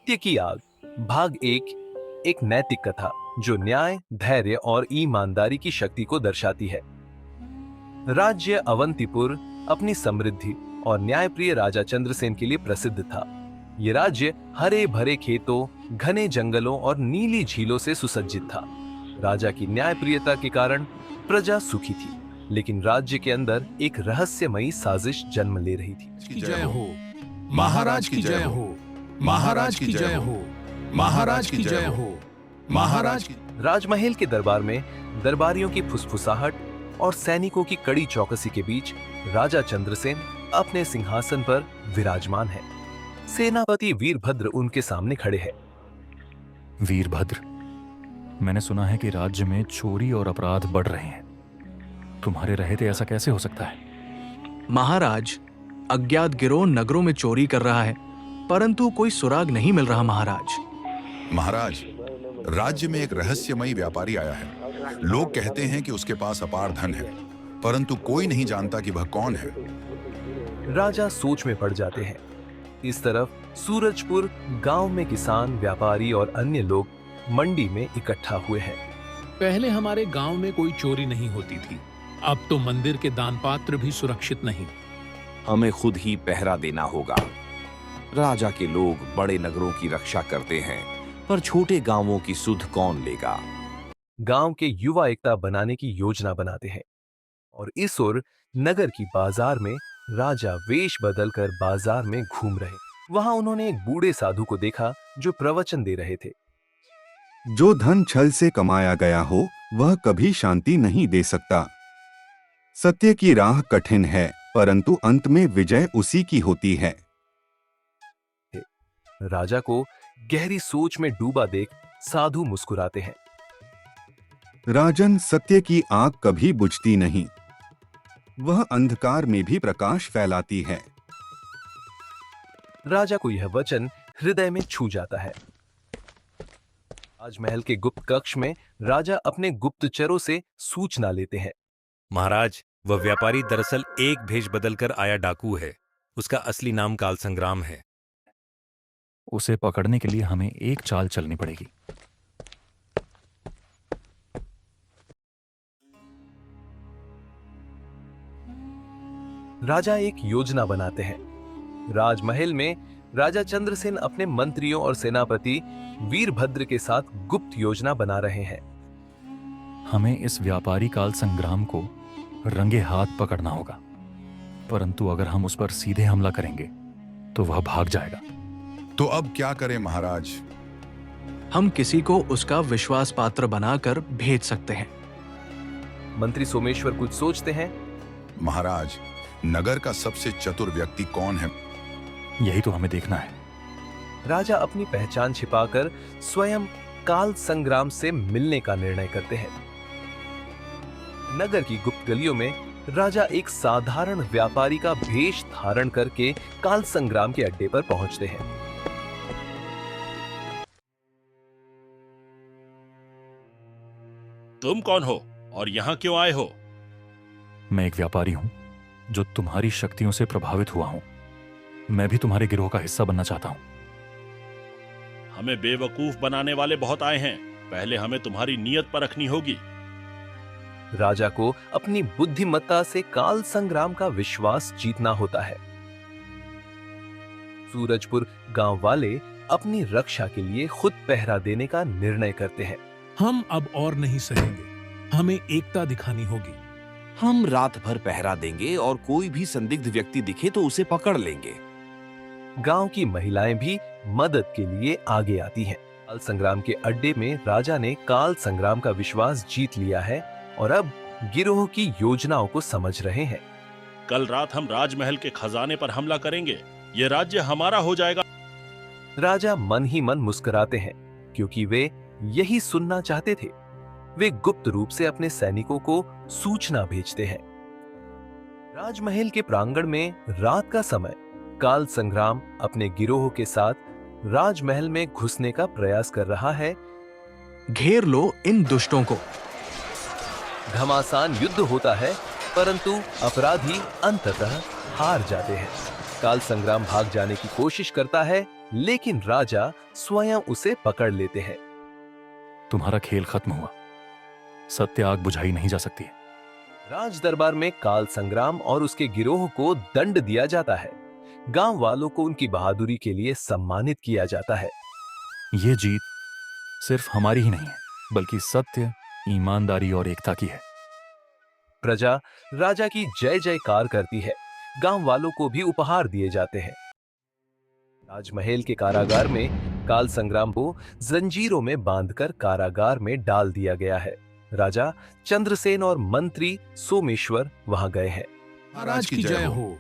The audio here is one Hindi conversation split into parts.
सत्य की आग भाग एक नैतिक कथा जो न्याय, धैर्य और ईमानदारी की शक्ति को दर्शाती है। राज्य अवंतीपुर अपनी समृद्धि और न्यायप्रिय राजा चंद्रसेन के लिए प्रसिद्ध था। ये राज्य हरे भरे खेतों, घने जंगलों और नीली झीलों से सुसज्जित था। राजा की न्यायप्रियता के कारण प्रजा सुखी थी, लेकिन राज्य के अंदर एक रहस्यमयी साजिश जन्म ले रही थी। की जय हो, महाराज की जय हो, महाराज की जय हो, महाराज की जय हो, महाराज की। राजमहल के दरबार में दरबारियों की फुसफुसाहट और सैनिकों की कड़ी चौकसी के बीच राजा चंद्रसेन अपने सिंहासन पर विराजमान है। सेनापति वीरभद्र उनके सामने खड़े हैं। वीरभद्र, मैंने सुना है कि राज्य में चोरी और अपराध बढ़ रहे हैं। तुम्हारे रहते ऐसा कैसे हो सकता है? महाराज, अज्ञात गिरोह नगरों में चोरी कर रहा है, परंतु कोई सुराग नहीं मिल रहा। महाराज, राज्य में एक रहस्यमयी व्यापारी आया है। लोग कहते हैं कि उसके पास अपार धन है, परंतु कोई नहीं जानता कि वह कौन है। राजा सोच में पड़ जाते हैं। इस तरफ सूरजपुर गांव में किसान, व्यापारी और अन्य लोग मंडी में इकट्ठा हुए हैं। पहले हमारे गांव में कोई चोरी नहीं होती थी, अब तो मंदिर के दान पात्र भी सुरक्षित नहीं। हमें खुद ही पहरा देना होगा। राजा के लोग बड़े नगरों की रक्षा करते हैं, पर छोटे गांवों की सुध कौन लेगा? गांव के युवा एकता बनाने की योजना बनाते हैं और इस ओर नगर की बाजार में राजा वेश बदलकर बाजार में घूम रहे। वहां उन्होंने एक बूढ़े साधु को देखा जो प्रवचन दे रहे थे। जो धन छल से कमाया गया हो वह कभी शांति नहीं दे सकता। सत्य की राह कठिन है, परंतु अंत में विजय उसी की होती है। राजा को गहरी सोच में डूबा देख साधु मुस्कुराते हैं। राजन, सत्य की आग कभी बुझती नहीं, वह अंधकार में भी प्रकाश फैलाती है। राजा को यह वचन हृदय में छू जाता है। राजमहल के गुप्त कक्ष में राजा अपने गुप्तचरों से सूचना लेते हैं। महाराज, वह व्यापारी दरअसल एक भेष बदलकर आया डाकू है। उसका असली नाम काल संग्राम है। उसे पकड़ने के लिए हमें एक चाल चलनी पड़ेगी। राजा एक योजना बनाते हैं। राजमहल में राजा चंद्रसेन अपने मंत्रियों और सेनापति वीरभद्र के साथ गुप्त योजना बना रहे हैं। हमें इस व्यापारी काल संग्राम को रंगे हाथ पकड़ना होगा, परंतु अगर हम उस पर सीधे हमला करेंगे तो वह भाग जाएगा। तो अब क्या करें महाराज? हम किसी को उसका विश्वास पात्र बनाकर भेज सकते हैं। मंत्री सोमेश्वर कुछ सोचते हैं। महाराज, नगर का सबसे चतुर व्यक्ति कौन है? यही तो हमें देखना है। राजा अपनी पहचान छिपाकर स्वयं काल संग्राम से मिलने का निर्णय करते हैं। नगर की गुप्त गलियों में राजा एक साधारण व्यापारी का भेष धारण करके काल संग्राम के अड्डे पर पहुंचते हैं। तुम कौन हो और यहाँ क्यों आए हो? मैं एक व्यापारी हूं जो तुम्हारी शक्तियों से प्रभावित हुआ हूं। मैं भी तुम्हारे गिरोह का हिस्सा बनना चाहता हूं। हमें बेवकूफ बनाने वाले बहुत आए हैं। पहले हमें तुम्हारी नीयत परखनी होगी। राजा को अपनी बुद्धिमत्ता से काल संग्राम का विश्वास जीतना होता है। सूरजपुर गांव वाले अपनी रक्षा के लिए खुद पहरा देने का निर्णय करते हैं। हम अब और नहीं सहेंगे, हमें एकता दिखानी होगी। हम रात भर पहरा देंगे और कोई भी संदिग्ध व्यक्ति दिखे तो उसे पकड़ लेंगे। गांव की महिलाएं भी मदद के लिए आगे आती हैं। काल संग्राम के अड्डे में राजा ने काल संग्राम का विश्वास जीत लिया है और अब गिरोह की योजनाओं को समझ रहे हैं। कल रात हम राजमहल के खजाने पर हमला करेंगे। ये राज्य हमारा हो जाएगा। राजा मन ही मन मुस्कुराते हैं, क्योंकि वे यही सुनना चाहते थे। वे गुप्त रूप से अपने सैनिकों को सूचना भेजते हैं। राजमहल के प्रांगण में रात का समय काल संग्राम अपने गिरोह के साथ राजमहल में घुसने का प्रयास कर रहा है। घेर लो इन दुष्टों को। घमासान युद्ध होता है, परंतु अपराधी अंततः हार जाते हैं। काल संग्राम भाग जाने की कोशिश करता है, लेकिन राजा स्वयं उसे पकड़ लेते हैं। तुम्हारा खेल खत्म हुआ। सत्य आग बुझाई नहीं जा सकती है। राज दरबार में काल संग्राम और उसके गिरोह को दंड दिया जाता है। गांव वालों को उनकी बहादुरी के लिए सम्मानित किया जाता है। ये जीत सिर्फ हमारी ही नहीं है, बल्कि सत्य, ईमानदारी और एकता की है। प्रजा राजा की जय जयकार करती है। गांव वालों को भी उपहार दिए जाते हैं। राजमहल के कारागार में काल संग्राम को जंजीरों में बांधकर कारागार में डाल दिया गया है। राजा चंद्रसेन और मंत्री सोमेश्वर वहां गए हैं। महाराज की जय हो,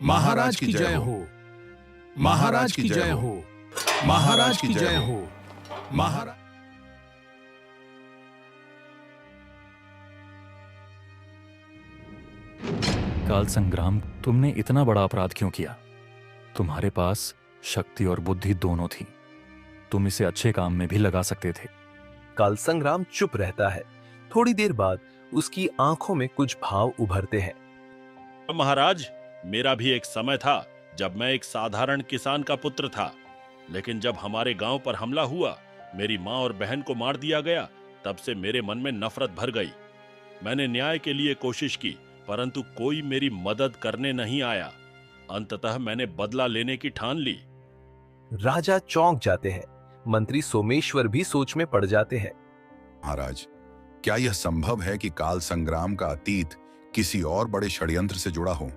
महाराज की जय हो, महाराज की जय हो, महाराज की जय हो, महाराज। काल संग्राम, तुमने इतना बड़ा अपराध क्यों किया? तुम्हारे पास शक्ति और बुद्धि दोनों थी। तुम इसे अच्छे काम में भी लगा सकते थे। काल संग्राम चुप रहता है। थोड़ी देर बाद उसकी आंखों में कुछ भाव उभरते हैं। महाराज, मेरा भी एक समय था जब मैं एक साधारण किसान का पुत्र था, लेकिन जब हमारे गांव पर हमला हुआ, मेरी माँ और बहन को मार दिया गया, तब से मेरे मन में नफरत भर गई। मैंने न्याय के लिए कोशिश की, परंतु कोई मेरी मदद करने नहीं आया। अंततः मैंने बदला लेने की ठान ली। राजा चौंक जाते हैं। मंत्री सोमेश्वर भी सोच में पड़ जाते हैं। महाराज, क्या यह संभव है कि काल संग्राम का अतीत किसी और बड़े षड्यंत्र से जुड़ा हो?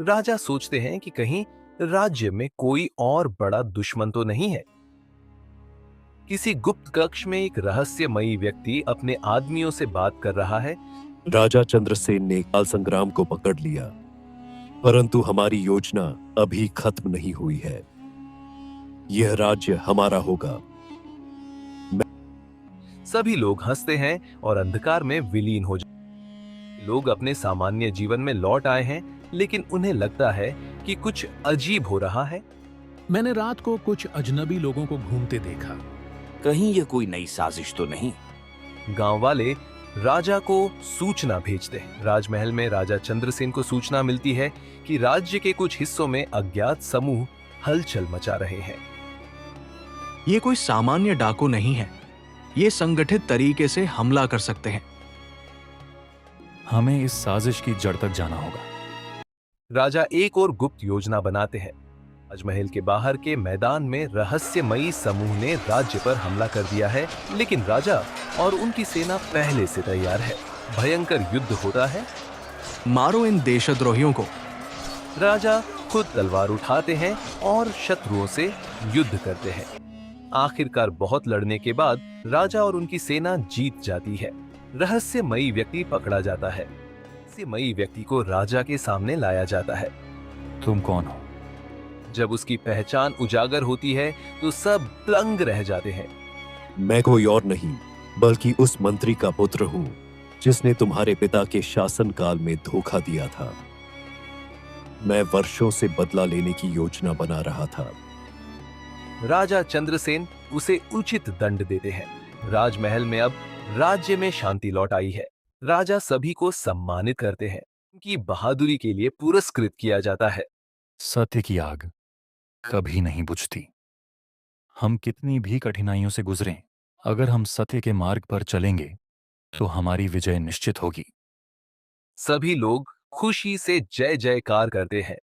राजा सोचते हैं कि कहीं राज्य में कोई और बड़ा दुश्मन तो नहीं है। किसी गुप्त कक्ष में एक रहस्यमयी व्यक्ति अपने आदमियों से बात कर रहा है। राजा चंद्रसेन ने काल संग्राम को पकड़ लिया, परंतु हमारी योजना अभी खत्म नहीं हुई है। यह राज्य हमारा होगा। सभी लोग हंसते हैं और अंधकार में विलीन हो जाते। लोग अपने सामान्य जीवन में लौट आए हैं, लेकिन उन्हें लगता है कि कुछ अजीब हो रहा है। मैंने रात को कुछ अजनबी लोगों को घूमते देखा। कहीं यह कोई नई साजिश तो नहीं? गांव वाले राजा को सूचना भेजते हैं। राजमहल में राजा चंद्रसेन को सूचना मिलती है कि राज्य के कुछ हिस्सों में अज्ञात समूह हलचल मचा रहे हैं। ये कोई सामान्य डाकू नहीं है। ये संगठित तरीके से हमला कर सकते हैं। हमें इस साजिश की जड़ तक जाना होगा। राजा एक और गुप्त योजना बनाते हैं। राजमहल के बाहर के मैदान में रहस्यमयी समूह ने राज्य पर हमला कर दिया है, लेकिन राजा और उनकी सेना पहले से तैयार है। भयंकर युद्ध होता है। मारो इन देशद्रोहियों को। राजा खुद तलवार उठाते हैं और शत्रुओं से युद्ध करते हैं। आखिरकार बहुत लड़ने के बाद राजा और उनकी सेना जीत जाती है। रहस्यमयी व्यक्ति पकड़ा जाता है। रहस्यमयी व्यक्ति को राजा के सामने लाया जाता है। तुम कौन हो? जब उसकी पहचान उजागर होती है तो सब दंग रह जाते हैं। मैं कोई और नहीं, बल्कि उस मंत्री का पुत्र हूं जिसने तुम्हारे पिता के शासनकाल में धोखा दिया था। मैं वर्षों से बदला लेने की योजना बना रहा था। राजा चंद्रसेन उसे उचित दंड देते हैं। राजमहल में अब राज्य में शांति लौट आई है। राजा सभी को सम्मानित करते हैं। उनकी बहादुरी के लिए पुरस्कृत किया जाता है। सत्य की आग कभी नहीं बुझती। हम कितनी भी कठिनाइयों से गुजरें, अगर हम सत्य के मार्ग पर चलेंगे तो हमारी विजय निश्चित होगी। सभी लोग खुशी से जय जयकार करते हैं।